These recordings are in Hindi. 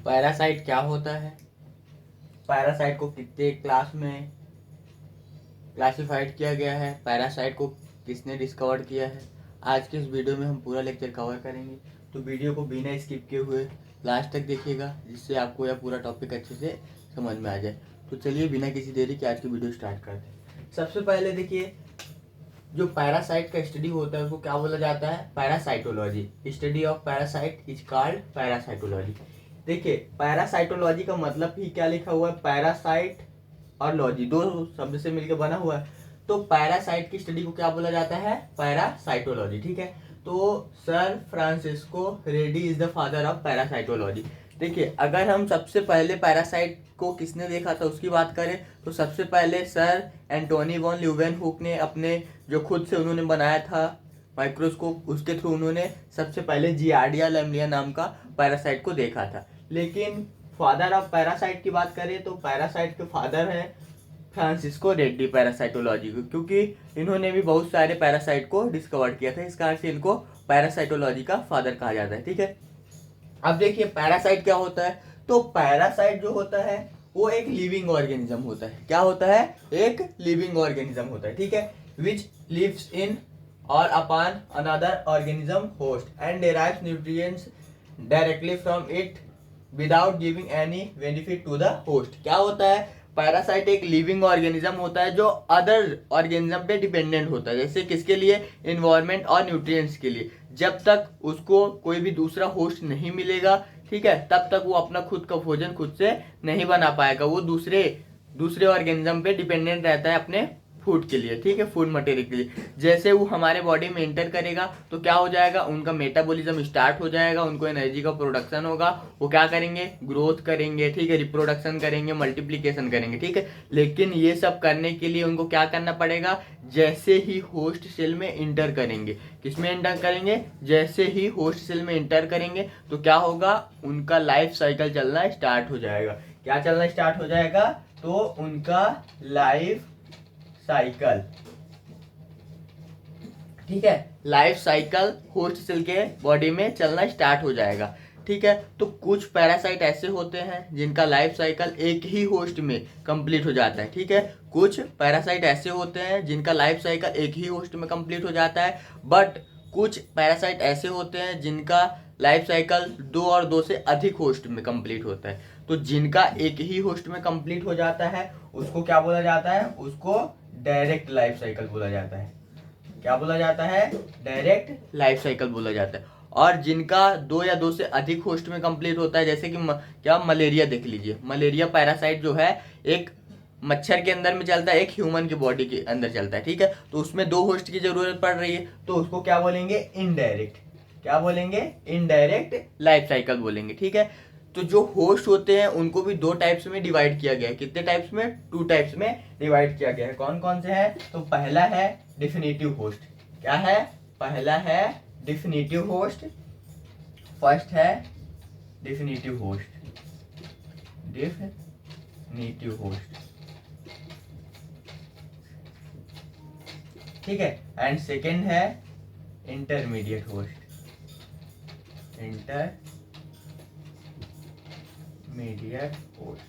पैरासाइट क्या होता है, पैरासाइट को कितने क्लास में क्लासिफाइड किया गया है, पैरासाइट को किसने डिस्कवर किया है, आज के इस वीडियो में हम पूरा लेक्चर कवर करेंगे। तो वीडियो को बिना स्किप किए हुए लास्ट तक देखिएगा, जिससे आपको यह पूरा टॉपिक अच्छे से समझ में आ जाए। तो चलिए बिना किसी देरी के आज की वीडियो स्टार्ट करते हैं। सबसे पहले देखिए, जो पैरासाइट का स्टडी होता है उसको क्या बोला जाता है, parasitology. Study of parasite is called parasitology. देखिए पैरासाइटोलॉजी का मतलब ही क्या लिखा हुआ है, पैरासाइट और लॉजी दो शब्द से मिलकर बना हुआ है। तो पैरासाइट की स्टडी को क्या बोला जाता है, पैरासाइटोलॉजी। ठीक है, तो sir Francisco ready is the father of parasitology. देखिए अगर हम सबसे पहले पैरासाइट को किसने देखा था उसकी बात करें तो सबसे पहले सर एंटोनी वॉन ल्यूवेनहुक ने अपने जो खुद से उन्होंने बनाया था माइक्रोस्कोप, उसके थ्रू उन्होंने सबसे पहले जियार्डिया लैम्बलिया नाम का पैरासाइट को देखा था। लेकिन फादर ऑफ पैरासाइट की बात करें तो पैरासाइट के फादर हैं फ्रांसिस्को रेड्डी पैरासाइटोलॉजी को, क्योंकि इन्होंने भी बहुत सारे पैरासाइट को डिस्कवर किया था, इस कारण से इनको पैरासाइटोलॉजी का फादर कहा जाता है। ठीक है, अब देखिए पैरासाइट क्या होता है। तो पैरासाइट जो होता है वो एक लिविंग ऑर्गेनिज्म होता है। क्या होता है, एक लिविंग ऑर्गेनिज्म होता है। ठीक है, विच लिव्स इन और upon another organism host and derives nutrients directly from it without giving any benefit to the host. क्या होता है, पैरासाइट एक लिविंग ऑर्गेनिज्म होता है जो अदर ऑर्गेनिज्म पे डिपेंडेंट होता है। जैसे किसके लिए, इन्वायरमेंट और न्यूट्रिएंट्स के लिए। जब तक उसको कोई भी दूसरा होस्ट नहीं मिलेगा, ठीक है, तब तक वो अपना खुद का भोजन खुद से नहीं बना पाएगा। वो दूसरे ऑर्गेनिज्म पे डिपेंडेंट रहता है अपने फूड के लिए। ठीक है, फूड मटेरियल के लिए। जैसे वो हमारे बॉडी में एंटर करेगा तो क्या हो जाएगा, उनका मेटाबॉलिज्म स्टार्ट हो जाएगा, उनको एनर्जी का प्रोडक्शन होगा, वो क्या करेंगे, ग्रोथ करेंगे, ठीक है, रिप्रोडक्शन करेंगे, मल्टीप्लिकेशन करेंगे। ठीक है, लेकिन ये सब करने के लिए उनको क्या करना पड़ेगा, जैसे ही होस्ट सेल में इंटर करेंगे, किसमें इंटर करेंगे, जैसे ही होस्ट सेल में इंटर करेंगे तो क्या होगा, उनका लाइफ साइकिल चलना स्टार्ट हो जाएगा। क्या चलना स्टार्ट हो जाएगा, तो उनका लाइफ साइकिल, ठीक है, लाइफ साइकिल होस्ट सेल के बॉडी में चलना स्टार्ट हो जाएगा। ठीक है, तो कुछ पैरासाइट ऐसे होते हैं जिनका लाइफ साइकिल एक ही होस्ट में कंप्लीट हो जाता है। ठीक है, कुछ पैरासाइट ऐसे होते हैं जिनका लाइफ साइकिल एक ही होस्ट में कंप्लीट हो जाता है, बट कुछ पैरासाइट ऐसे होते हैं जिनका लाइफ साइकिल दो और दो से अधिक होस्ट में कंप्लीट होता है। तो जिनका एक ही होस्ट में कंप्लीट हो जाता है उसको क्या बोला जाता है, उसको डायरेक्ट लाइफ साइकिल बोला जाता है। क्या बोला जाता है, डायरेक्ट लाइफ साइकिल बोला जाता है। और जिनका दो या दो से अधिक होस्ट में कंप्लीट होता है, जैसे कि क्या मलेरिया देख लीजिए, मलेरिया पैरासाइट जो है एक मच्छर के अंदर में चलता है, एक ह्यूमन की बॉडी के अंदर चलता है। ठीक है, तो उसमें दो होस्ट की जरूरत पड़ रही है, तो उसको क्या बोलेंगे, इनडायरेक्ट, क्या बोलेंगे, इनडायरेक्ट लाइफ साइकिल बोलेंगे। ठीक है, तो जो होस्ट होते हैं उनको भी दो टाइप्स में डिवाइड किया गया है। कितने टाइप्स में, टू टाइप्स में डिवाइड किया गया है। कौन कौन से हैं, तो पहला है डिफिनिटिव होस्ट। क्या है, पहला है डिफिनिटिव होस्ट, फर्स्ट है डिफिनिटिव होस्ट, डिफिनिटिव होस्ट। ठीक है, एंड सेकेंड है इंटरमीडिएट होस्ट, इंटरमीडिएट होस्ट।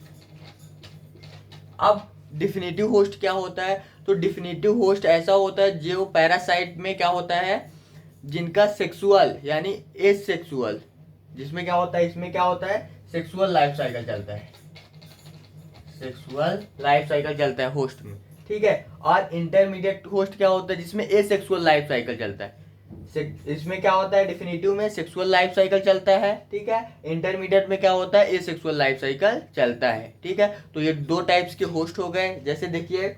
अब डिफिनिटिव होस्ट क्या होता है, तो डिफिनिटिव होस्ट ऐसा होता है जो पैरासाइट में क्या होता है, जिनका सेक्सुअल यानी एसेक्सुअल, जिसमें क्या होता है, इसमें क्या होता है, सेक्सुअल लाइफ साइकिल चलता है, सेक्सुअल लाइफ साइकिल चलता है होस्ट में। ठीक है, और इंटरमीडिएट होस्ट क्या होता है, जिसमें एसेक्सुअल लाइफ साइकिल चलता है। इसमें क्या होता है, डिफिनिटिव में सेक्सुअल लाइफ साइकिल चलता है, ठीक है, इंटरमीडिएट में क्या होता है, एसेक्सुअल लाइफ साइकिल चलता है। ठीक है, तो ये दो टाइप्स के होस्ट हो गए। जैसे देखिए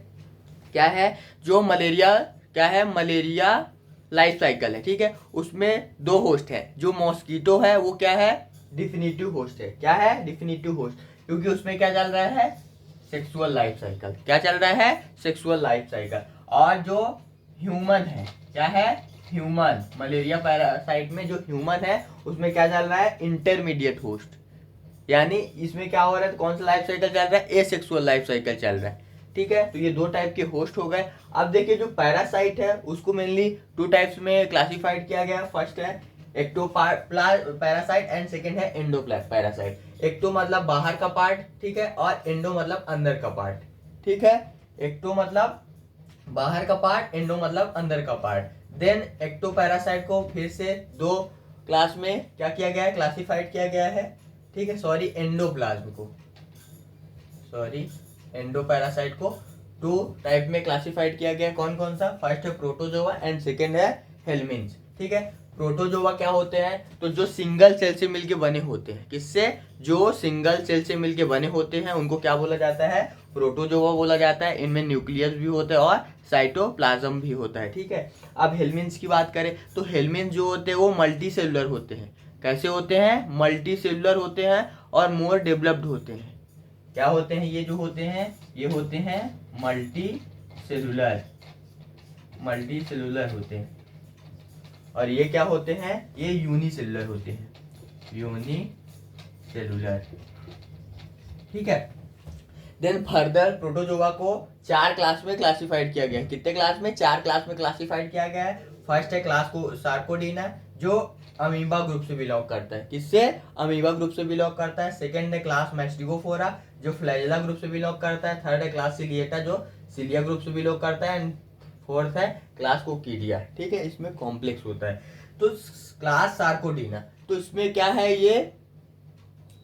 क्या है, जो मलेरिया, क्या है, मलेरिया लाइफ साइकिल है। ठीक है, उसमें दो होस्ट है, जो मॉस्किटो है वो क्या है, डिफिनिटिव होस्ट है। क्या है, डिफिनिटिव होस्ट, क्योंकि उसमें क्या चल रहा है, सेक्सुअल लाइफ साइकिल। क्या चल रहा है, सेक्सुअल लाइफ साइकिल। और जो ह्यूमन है, क्या है, ह्यूमन, मलेरिया पैरासाइट में जो ह्यूमन है उसमें क्या चल रहा है, इंटरमीडिएट होस्ट, यानी इसमें क्या हो रहा है, कौन सा लाइफ साइकिल चल रहा है, एसेक्सुअल लाइफ साइकिल चल रहा है। ठीक है, तो ये दो टाइप के होस्ट हो गए। अब देखिए जो पैरासाइट है उसको मेनली टू टाइप्स में क्लासिफाइड किया गया। फर्स्ट है एक्टो पैरासाइट एंड सेकेंड है एंडो पैरासाइट। एक्टो मतलब बाहर का पार्ट, ठीक है, और एंडो मतलब अंदर का पार्ट, ठीक है। एक्टो मतलब बाहर का पार्ट, एंडो मतलब अंदर का पार्ट। देन एक्टो पैरासाइट को फिर से दो क्लास में क्या किया गया है, क्लासिफाइड किया गया है, ठीक है। सॉरी, एंडोप्लाज्म को, सॉरी एंडो पैरासाइट को टू टाइप में क्लासिफाइड किया गया है। कौन कौन सा? फर्स्ट है प्रोटोजोआ एंड सेकेंड है हेलमिन्थ, ठीक है। प्रोटोजोआ क्या होते हैं? तो जो सिंगल सेल से मिलके बने होते हैं। किससे? जो सिंगल सेल से मिलके बने होते हैं उनको क्या बोला जाता है? प्रोटोजोआ बोला जाता है। इनमें न्यूक्लियस भी होता है और साइटोप्लाज्म भी होता है, ठीक है। अब हेलमिन्थ की बात करें तो हेलमिन्थ जो होते हैं वो मल्टी सेलुलर होते हैं। कैसे होते हैं? मल्टी सेलुलर होते हैं और मोर डेवलप्ड होते हैं। क्या होते हैं ये जो होते हैं? ये होते हैं मल्टी सेलुलर होते हैं। और ये क्या होते हैं? ये यूनिसेलुलर होते हैं, यूनिसेलुलर, ठीक है। देन फर्दर प्रोटोजोआ को 4 क्लास में क्लासिफाइड किया गया है। कितने क्लास में? 4 क्लास में क्लासिफाइड किया गया है। फर्स्ट है क्लास को सार्कोडीना, जो अमीबा ग्रुप से बिलोंग करता है। किससे? अमीबा ग्रुप से बिलोंग करता है। सेकेंड है क्लास मैस्टिगोफोरा, जो फ्लैजेला ग्रुप से बिलोंग करता है। थर्ड है क्लास सिलिएटा, जो सिलिया ग्रुप से बिलोंग करता है। एंड फोर्थ है क्लास कोकीडिया, ठीक है। इसमें कॉम्प्लेक्स होता है। तो क्लास सार्कोडीना, तो इसमें क्या है? ये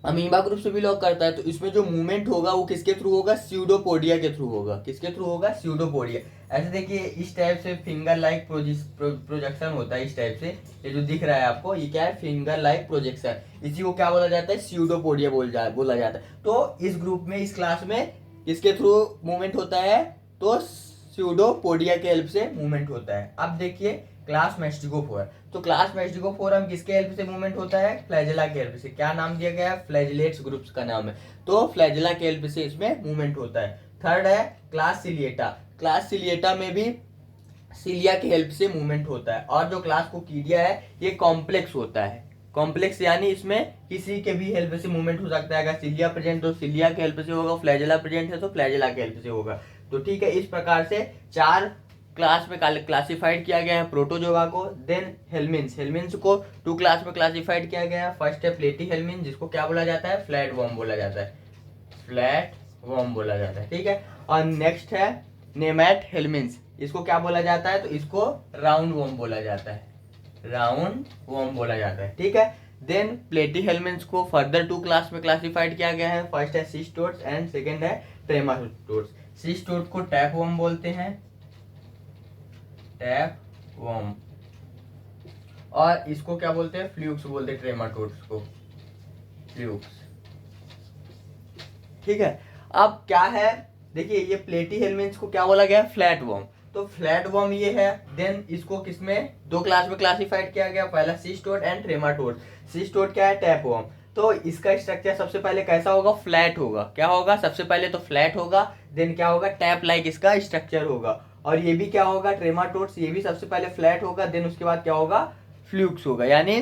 अमीबा ग्रुप से बिलोंग करता है। तो इसमें जो मूवमेंट होगा वो किसके थ्रू होगा? स्यूडोपोडिया के थ्रू होगा। किसके थ्रू होगा? स्यूडोपोडिया। ऐसे देखिए, इस टाइप से फिंगर लाइक प्रोजेक्शन होता है। इस टाइप से ये जो दिख रहा है आपको, ये क्या है? Finger like projection. इसी को क्या बोला जाता है? स्यूडोपोडिया बोला जाता है। तो इस ग्रुप में, इस क्लास में किसके थ्रू मूवमेंट होता है? तो स्यूडोपोडिया के हेल्प से मूवमेंट होता है। अब देखिए क्लास मैस्टिगोफोरा, तो क्लास मैस्टिगोफोरम किसके हेल्प से मूवमेंट होता है? फ्लैजेला के हेल्प से। क्या नाम दिया गया है? फ्लैजिलेट्स ग्रुप्स का नाम है। तो फ्लैजेला के हेल्प से इसमें मूवमेंट होता है। थर्ड है क्लास सिलिएटा। क्लास सिलिएटा में भी सिलिया के हेल्प से मूवमेंट होता है। और जो क्लास कोकीडिया है ये कॉम्प्लेक्स होता है। कॉम्प्लेक्स यानी इसमें किसी के भी हेल्प से मूवमेंट हो सकता है। अगर सिलिया प्रेजेंट तो सिलिया के हेल्प से होगा, फ्लैजेला प्रेजेंट है तो फ्लैजेला के हेल्प से होगा। तो ठीक है, इस प्रकार से 4 क्लास में क्लासिफाइड किया गया है प्रोटोजोआ को। देन हेलमिन्थ को 2 क्लास में क्लासिफाइड किया गया है। फर्स्ट है प्लेटी हेलमिन्थ, जिसको क्या बोला जाता है? फ्लैट वर्म बोला जाता है, फ्लैट वर्म बोला जाता है, ठीक है। और नेक्स्ट है नेमैट हेलमिन्थ, इसको क्या बोला जाता है? तो इसको राउंड वर्म बोला जाता है, राउंड वर्म बोला जाता है, ठीक है। देन प्लेटी हेलमिन्थ को फर्दर 2 क्लास में क्लासिफाइड किया गया है। फर्स्ट है सिस्टोड्स एंड सेकेंड है ट्रेमाटोड्स। सिस्टोड को टैप वर्म बोलते हैं, टैप वर्म, और इसको क्या बोलते हैं? फ्लूक्स बोलते हैं, ट्रेमाटोड्स को फ्लूक्स, ठीक है। अब क्या है? देखिए, ये प्लेटी हेलमिन्थ को क्या बोला गया? Flat worm. तो फ्लैट वर्म ये है। देन इसको किसमें 2 क्लास में क्लासिफाइड किया गया? पहला सिस्टोड एंड ट्रेमाटोड। सिस्टोड क्या है? Tap worm. तो इसका स्ट्रक्चर सबसे पहले कैसा होगा? फ्लैट होगा। क्या होगा? सबसे पहले तो फ्लैट होगा, देन क्या होगा? टैप लाइक इसका स्ट्रक्चर होगा। और ये भी क्या होगा? ट्रेमाटोड्स, ये भी सबसे पहले फ्लैट होगा, देन उसके बाद क्या होगा? फ्लूक्स होगा। यानी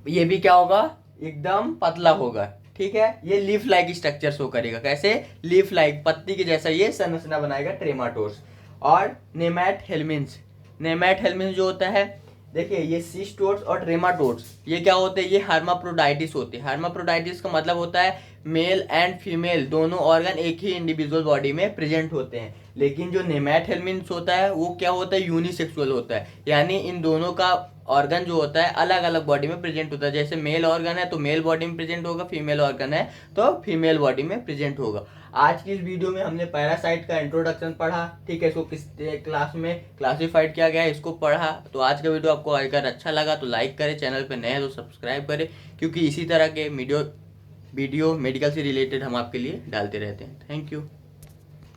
ये भी क्या होगा? एकदम पतला होगा, ठीक है। ये लीफ लाइक स्ट्रक्चर शो करेगा। कैसे? लीफ लाइक, पत्ती के जैसा ये संरचना बनाएगा ट्रेमाटोड्स। और नेमैट हेलमिन्थ जो होता है, देखिए ये सिस्टोड्स और ट्रेमाटोड्स ये क्या होते हैं? ये हर्माफ्रोडाइटिस होते हैं। हर्माफ्रोडाइटिस का मतलब होता है मेल एंड फीमेल दोनों ऑर्गन एक ही इंडिविजुअल बॉडी में प्रेजेंट होते हैं। लेकिन जो नेमैट हेलमिन्थ होता है वो क्या होता है? यूनिसेक्सुअल होता है। यानी इन दोनों का ऑर्गन जो होता है अलग अलग बॉडी में प्रेजेंट होता है। जैसे मेल ऑर्गन है तो मेल बॉडी में प्रेजेंट होगा, फीमेल ऑर्गन है तो फीमेल बॉडी में प्रेजेंट होगा। आज की इस वीडियो में हमने पैरासाइट का इंट्रोडक्शन पढ़ा, ठीक है। इसको किस क्लास में क्लासिफाइड किया गया है इसको पढ़ा। तो आज का वीडियो आपको अगर अच्छा लगा तो लाइक करें, चैनल पर नए हैं तो सब्सक्राइब करें, क्योंकि इसी तरह के वीडियो मेडिकल से रिलेटेड हम आपके लिए डालते रहते हैं। Thank you.